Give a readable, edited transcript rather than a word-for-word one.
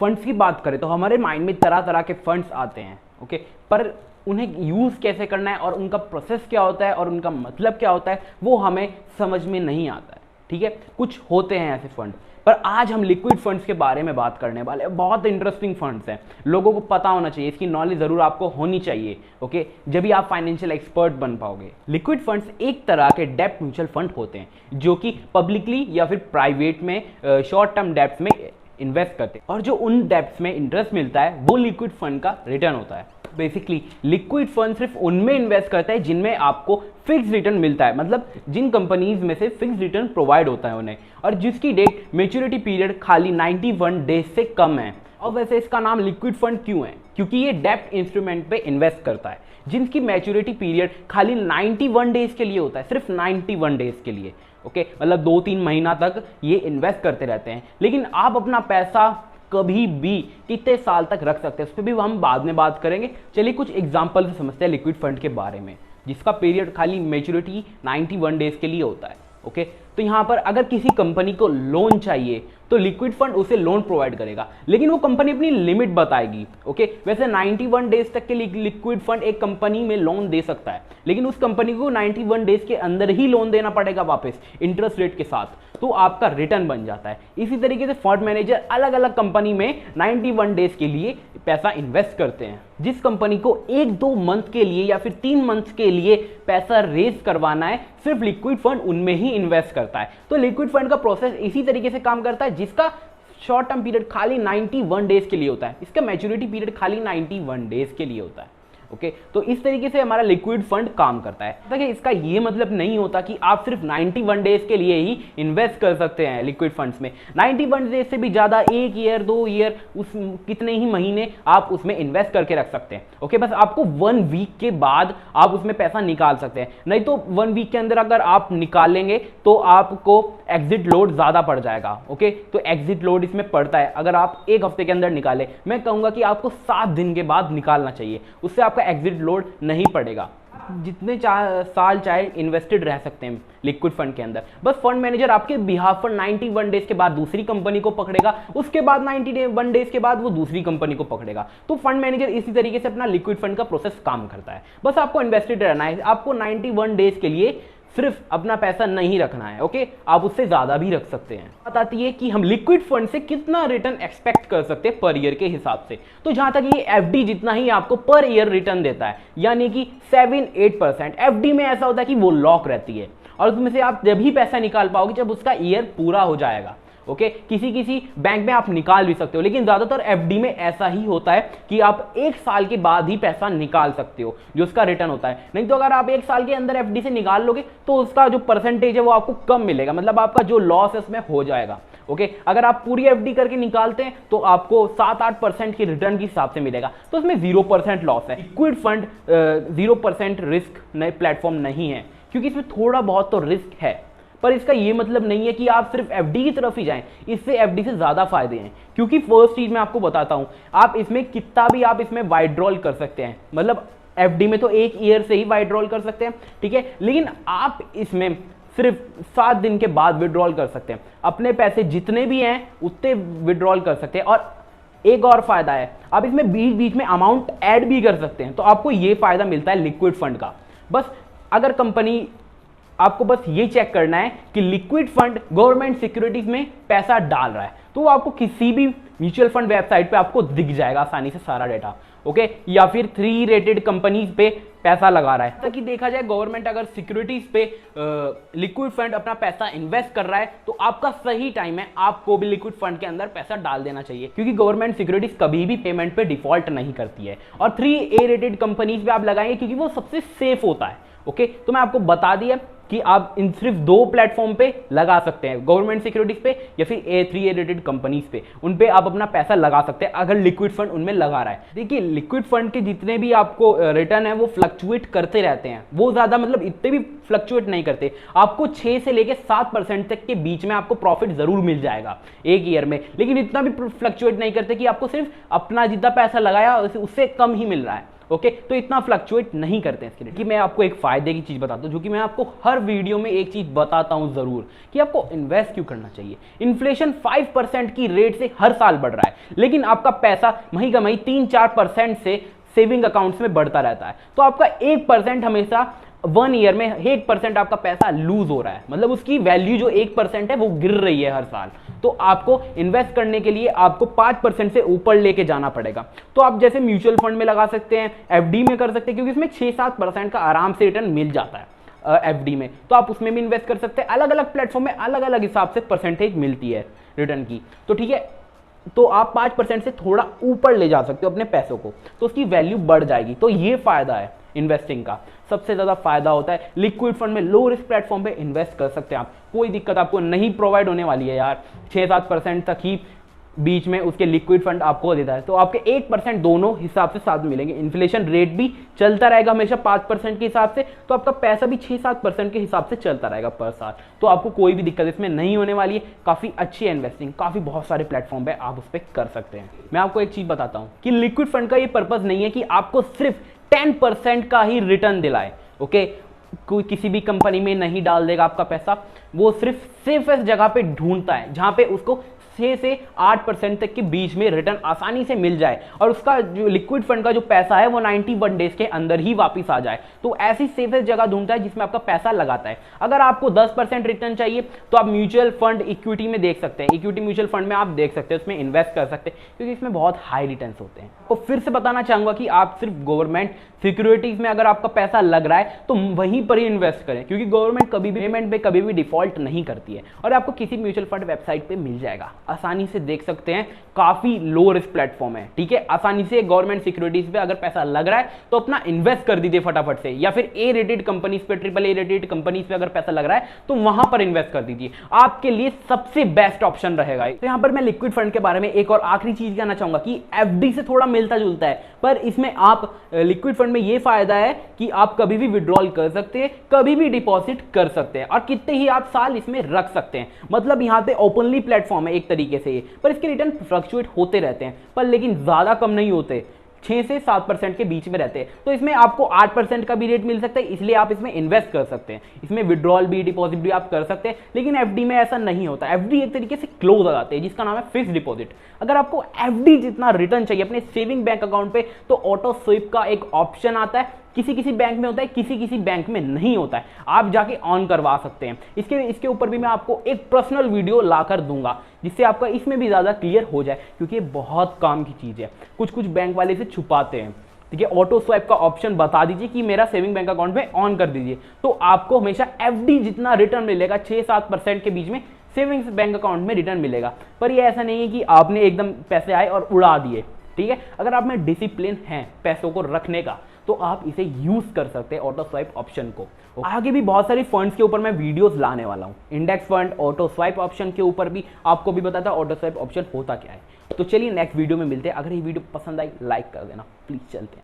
Funds की बात करें तो हमारे माइंड में तरह तरह के फंड्स आते हैं, ओके, पर उन्हें यूज़ कैसे करना है और उनका प्रोसेस क्या होता है और उनका मतलब क्या होता है वो हमें समझ में नहीं आता है, ठीक है। कुछ होते हैं ऐसे फंड, पर आज हम लिक्विड फंड्स के बारे में बात करने वाले हैं। बहुत इंटरेस्टिंग फंड्स हैं, लोगों को पता होना चाहिए, इसकी नॉलेज जरूर आपको होनी चाहिए, ओके, जब भी आप फाइनेंशियल एक्सपर्ट बन पाओगे। लिक्विड फंड्स एक तरह के डेब्ट म्यूचुअल फंड होते हैं जो कि पब्लिकली या फिर प्राइवेट में शॉर्ट टर्म डेब्ट्स में इन्वेस्ट करते हैं, और जो उन डेब्ट्स में इंटरेस्ट मिलता है वो लिक्विड फंड का रिटर्न होता है। बेसिकली लिक्विड फंड सिर्फ उनमें इन्वेस्ट करता है जिनमें आपको फिक्स रिटर्न मिलता है, मतलब जिन कंपनीज में से फिक्स रिटर्न प्रोवाइड होता है उन्हें, और जिसकी डेट मैच्योरिटी पीरियड खाली 91 डेज से कम है। और वैसे इसका नाम लिक्विड फंड क्यों है? क्योंकि ये डेब्ट इंस्ट्रूमेंट पे इन्वेस्ट करता है जिनकी मैच्योरिटी पीरियड खाली 91 डेज के लिए होता है, सिर्फ 91 डेज के लिए, ओके, मतलब 2-3 महीना तक ये इन्वेस्ट करते रहते हैं। लेकिन आप अपना पैसा कभी भी कितने साल तक रख सकते हैं उस पर भी हम बाद में बात करेंगे। चलिए कुछ एग्जांपल से समझते हैं लिक्विड फंड के बारे में जिसका पीरियड खाली मैच्योरिटी 91 डेज के लिए होता है, ओके। तो यहाँ पर अगर किसी कंपनी को लोन चाहिए तो लिक्विड फंड उसे लोन प्रोवाइड करेगा, लेकिन वो कंपनी अपनी लिमिट बताएगी, ओके। वैसे 91 डेज तक के लिए लिक्विड फंड एक कंपनी में लोन दे सकता है, लेकिन उस कंपनी को 91 डेज के अंदर ही लोन देना पड़ेगा वापस इंटरेस्ट रेट के साथ, तो आपका रिटर्न बन जाता है। इसी तरीके से फंड मैनेजर अलग अलग कंपनी में 91 डेज के लिए पैसा इन्वेस्ट करते हैं। जिस कंपनी को 1-2 मंथ के लिए या फिर 3 मंथ के लिए पैसा रेज करवाना है, सिर्फ लिक्विड फंड उनमें ही इन्वेस्ट करता है। तो लिक्विड फंड का प्रोसेस इसी तरीके से काम करता है, जिसका शॉर्ट टर्म पीरियड खाली 91 डेज के लिए होता है, इसका मैच्योरिटी पीरियड खाली 91 डेज के लिए होता है, ओके। तो इस तरीके से हमारा लिक्विड फंड काम करता है। देखिए इसका ये मतलब नहीं होता कि आप सिर्फ 91 डेज के लिए ही इन्वेस्ट कर सकते हैं लिक्विड फंड्स में। 91 डेज से भी ज़्यादा 1 ईयर 2 ईयर उस कितने ही महीने आप उसमें इन्वेस्ट करके रख सकते हैं, ओके। बस आपको 1 वीक के बाद आप उसमें पैसा निकाल सकते हैं, नहीं तो 1 वीक के अंदर अगर आप निकालेंगे तो आपको एग्जिट लोड ज़्यादा पड़ जाएगा, ओके। तो एग्जिट लोड इसमें पड़ता है। अगर आप 1 हफ्ते के अंदर निकालें, मैं कहूँगा कि आपको 7 दिन के बाद निकालना चाहिए, उससे आपका एग्जिट लोड नहीं पड़ेगा। जितने साल चाहे इन्वेस्टेड रह सकते हैं लिक्विड फंड के अंदर। बस फंड मैनेजर आपके बिहाफ पर 91 डेज के बाद दूसरी कंपनी को पकड़ेगा, उसके बाद 91 डेज के बाद वो दूसरी कंपनी को पकड़ेगा। तो फंड मैनेजर इसी तरीके से अपना लिक्विड फंड का प्रोसेस काम करता है। बस आपको इन्वेस्टेड रहना है, आपको 91 डेज के लिए सिर्फ अपना पैसा नहीं रखना है, ओके। आप उससे ज्यादा भी रख सकते हैं। बात आती है कि हम लिक्विड फंड से कितना रिटर्न एक्सपेक्ट कर सकते हैं पर ईयर के हिसाब से। तो जहां तक ये एफडी जितना ही आपको पर ईयर रिटर्न देता है, यानी कि 7-8%। एफडी में ऐसा होता है कि वो लॉक रहती है और उसमें से आप जब ही पैसा निकाल पाओगे जब उसका ईयर पूरा हो जाएगा, ओके। किसी बैंक में आप निकाल भी सकते हो, लेकिन ज्यादातर एफडी में ऐसा ही होता है कि आप 1 साल के बाद ही पैसा निकाल सकते हो जो उसका रिटर्न होता है। नहीं तो अगर आप 1 साल के अंदर एफडी से निकाल लोगे तो उसका जो परसेंटेज है वो आपको कम मिलेगा, मतलब आपका जो लॉस है उसमें हो जाएगा, ओके। अगर आप पूरी एफडी करके निकालते हैं तो आपको 7-8% की रिटर्न के हिसाब से मिलेगा, तो उसमें 0% लॉस है। लिक्विड फंड 0% रिस्क नए प्लेटफॉर्म नहीं है, क्योंकि इसमें थोड़ा बहुत तो रिस्क है, पर इसका ये मतलब नहीं है कि आप सिर्फ एफडी की तरफ ही जाएं। इससे एफडी से ज्यादा फायदे हैं, क्योंकि फर्स्ट चीज मैं आपको बताता हूं, आप इसमें कितना भी आप इसमें वाइड्रॉल कर सकते हैं, मतलब एफडी में तो 1 ईयर से ही वाइड्रॉल कर सकते हैं, ठीक है। लेकिन आप इसमें सिर्फ 7 दिन के बाद विड्रॉल कर सकते हैं, अपने पैसे जितने भी हैं उतने विड्रॉल कर सकते हैं। और एक और फायदा है, आप इसमें बीच बीच में अमाउंट ऐड भी कर सकते हैं, तो आपको ये फायदा मिलता है लिक्विड फंड का। बस अगर कंपनी, आपको बस ये चेक करना है कि लिक्विड फंड गवर्नमेंट सिक्योरिटीज में पैसा डाल रहा है, तो आपको किसी भी म्यूचुअल फंड वेबसाइट पे आपको दिख जाएगा आसानी से सारा डेटा, ओके। या फिर 3 रेटेड कंपनीज पे पैसा लगा रहा है, ताकि देखा जाए गवर्नमेंट अगर सिक्योरिटीज पे लिक्विड फंड अपना पैसा इन्वेस्ट कर रहा है तो आपका सही टाइम है, आपको भी लिक्विड फंड के अंदर पैसा डाल देना चाहिए, क्योंकि गवर्नमेंट सिक्योरिटीज कभी भी पेमेंट पे डिफॉल्ट नहीं करती है। और 3A रेटेड कंपनीज पे आप लगाएंगे क्योंकि वो सबसे सेफ होता है, ओके। तो मैं आपको बता दिया कि आप इन सिर्फ 2 प्लेटफॉर्म पे लगा सकते हैं, गवर्नमेंट सिक्योरिटीज पे या फिर 3A रेटेड कंपनीज पे, उन पे आप अपना पैसा लगा सकते हैं अगर लिक्विड फंड उनमें लगा रहा है। देखिए लिक्विड फंड के जितने भी आपको रिटर्न है वो फ्लक्चुएट करते रहते हैं, वो ज्यादा मतलब इतने भी फ्लक्चुएट नहीं करते। आपको 6 से लेकर 7% तक के बीच में आपको प्रॉफिट जरूर मिल जाएगा 1 ईयर में, लेकिन इतना भी फ्लक्चुएट नहीं करते कि आपको सिर्फ अपना जितना पैसा लगाया उससे कम ही मिल रहा है, ओके, तो इतना फ्लक्चुएट नहीं करते हैं इसके लिए। कि मैं आपको एक फायदे की चीज बताता हूं, जो कि मैं आपको हर वीडियो में एक चीज बताता हूं जरूर, कि आपको इन्वेस्ट क्यों करना चाहिए। इन्फ्लेशन 5% की रेट से हर साल बढ़ रहा है, लेकिन आपका पैसा मही का मही 3-4% से सेविंग अकाउंट्स में बढ़ता रहता है। तो आपका 1% हमेशा 1 ईयर में 1% आपका पैसा लूज हो रहा है, मतलब उसकी वैल्यू जो 1% है वो गिर रही है हर साल। तो आपको इन्वेस्ट करने के लिए आपको 5% से ऊपर लेके जाना पड़ेगा। तो आप जैसे म्यूचुअल फंड में लगा सकते हैं, एफडी में कर सकते हैं, क्योंकि इसमें 6-7% का आराम से रिटर्न मिल जाता है एफडी में। तो आप उसमें भी इन्वेस्ट कर सकते हैं। अलग अलग प्लेटफॉर्म में अलग अलग हिसाब से परसेंटेज मिलती है रिटर्न की। तो ठीक है, तो आप 5% से थोड़ा ऊपर ले जा सकते हो अपने पैसों को, तो उसकी वैल्यू बढ़ जाएगी। तो ये फायदा है इन्वेस्टिंग का। सबसे ज्यादा फायदा होता है लिक्विड फंड में, लो रिस्क प्लेटफॉर्म पे इन्वेस्ट कर सकते हैं आप। कोई दिक्कत आपको नहीं प्रोवाइड होने वाली है यार। 6-7% तक ही बीच में उसके लिक्विड फंड आपको देता है, तो आपके 1% दोनों हिसाब से साथ मिलेंगे। इन्फ्लेशन रेट भी चलता रहेगा हमेशा 5% के हिसाब से, तो आपका पैसा भी 6-7% के हिसाब से चलता रहेगा पर साल। तो आपको कोई भी दिक्कत इसमें नहीं होने वाली है। काफी अच्छी है इन्वेस्टिंग, काफी बहुत सारे प्लेटफॉर्म पे आप उस पर कर सकते हैं। मैं आपको एक चीज बताता हूं कि लिक्विड फंड का ये पर्पज नहीं है कि आपको सिर्फ 10% का ही रिटर्न दिलाए। ओके, कोई किसी भी कंपनी में नहीं डाल देगा आपका पैसा, वो सिर्फ सेफेस्ट जगह पे ढूंढता है जहां पे उसको 6 से 8% तक के बीच में रिटर्न आसानी से मिल जाए, और उसका जो लिक्विड फंड का जो पैसा है वो 91 डेज के अंदर ही वापस आ जाए। तो ऐसी सेफेस्ट जगह ढूंढता है जिसमें आपका पैसा लगाता है। अगर आपको 10% रिटर्न चाहिए तो आप म्यूचुअल फंड इक्विटी में देख सकते हैं, इक्विटी म्यूचुअल फंड में आप देख सकते हैं, उसमें इन्वेस्ट कर सकते हैं, क्योंकि इसमें बहुत हाई रिटर्न होते हैं। तो फिर से बताना चाहूंगा कि आप सिर्फ गवर्नमेंट सिक्योरिटीज में अगर आपका पैसा लग रहा है तो वहीं पर ही इन्वेस्ट करें, क्योंकि गवर्नमेंट कभी भी पेमेंट पे कभी भी डिफॉल्ट नहीं करती है। और आपको किसी म्यूचुअल फंड वेबसाइट पे मिल जाएगा, आसानी से देख सकते हैं। काफी लो रिस्क प्लेटफॉर्म है, ठीक है। आसानी से गवर्नमेंट सिक्योरिटीज पे अगर पैसा लग रहा है तो अपना इन्वेस्ट कर दीजिए फटाफट से, या फिर ए रेटेड कंपनीज पे, AAA रेटेड कंपनीज पे अगर पैसा लग रहा है तो वहां पर इन्वेस्ट कर दीजिए, आपके लिए सबसे बेस्ट ऑप्शन रहेगा। तो यहां पर मैं लिक्विड फंड के बारे में एक और आखिरी चीज कहना चाहूंगा कि एफडी से थोड़ा मिलता जुलता है, पर इसमें आप लिक्विड फंड में ये फायदा है कि आप कभी भी विड्रॉल कर सकते हैं, कभी भी डिपॉजिट कर सकते हैं, और कितने ही आप साल इसमें रख सकते हैं। मतलब यहाँ पे ओपनली प्लेटफॉर्म है एक तरीके से ये, पर इसके रिटर्न फ्लक्चुएट होते रहते हैं, पर लेकिन ज्यादा कम नहीं होते, 6 से 7% के बीच में रहते हैं। तो इसमें आपको 8% का भी रेट मिल सकता है, इसलिए आप इसमें इन्वेस्ट कर सकते हैं। इसमें विड्रॉल भी, डिपॉजिट भी आप कर सकते हैं, लेकिन एफडी में ऐसा नहीं होता। एफडी एक तरीके से क्लोज हो जाते हैं, जिसका नाम है फिक्स डिपॉजिट। अगर आपको एफडी जितना रिटर्न चाहिए अपने सेविंग बैंक अकाउंट पे, तो ऑटो स्वीप का एक ऑप्शन आता है। किसी किसी बैंक में होता है, किसी किसी बैंक में नहीं होता है, आप जाके ऑन करवा सकते हैं। इसके ऊपर भी मैं आपको एक पर्सनल वीडियो लाकर दूंगा, जिससे आपका इसमें भी ज्यादा क्लियर हो जाए, क्योंकि ये बहुत काम की चीज है। कुछ कुछ बैंक वाले इसे छुपाते हैं, ठीक है। ऑटो स्वैप का ऑप्शन बता दीजिए कि मेरा सेविंग बैंक अकाउंट में ऑन कर दीजिए, तो आपको हमेशा एफडी जितना रिटर्न मिलेगा, 6-7% के बीच में सेविंग्स बैंक अकाउंट में रिटर्न मिलेगा। पर ये ऐसा नहीं है कि आपने एकदम पैसे आए और उड़ा दिए, ठीक है। अगर आप में डिसिप्लिन है पैसों को रखने का, तो आप इसे यूज कर सकते हैं ऑटो स्वाइप ऑप्शन को। आगे भी बहुत सारी फंड्स के ऊपर मैं वीडियोस लाने वाला हूं, index fund, auto swipe option के ऊपर भी आपको भी बताता ऑटो स्वाइप ऑप्शन होता क्या है। तो चलिए नेक्स्ट वीडियो में मिलते हैं। अगर ये वीडियो पसंद आई लाइक कर देना प्लीज। चलते हैं।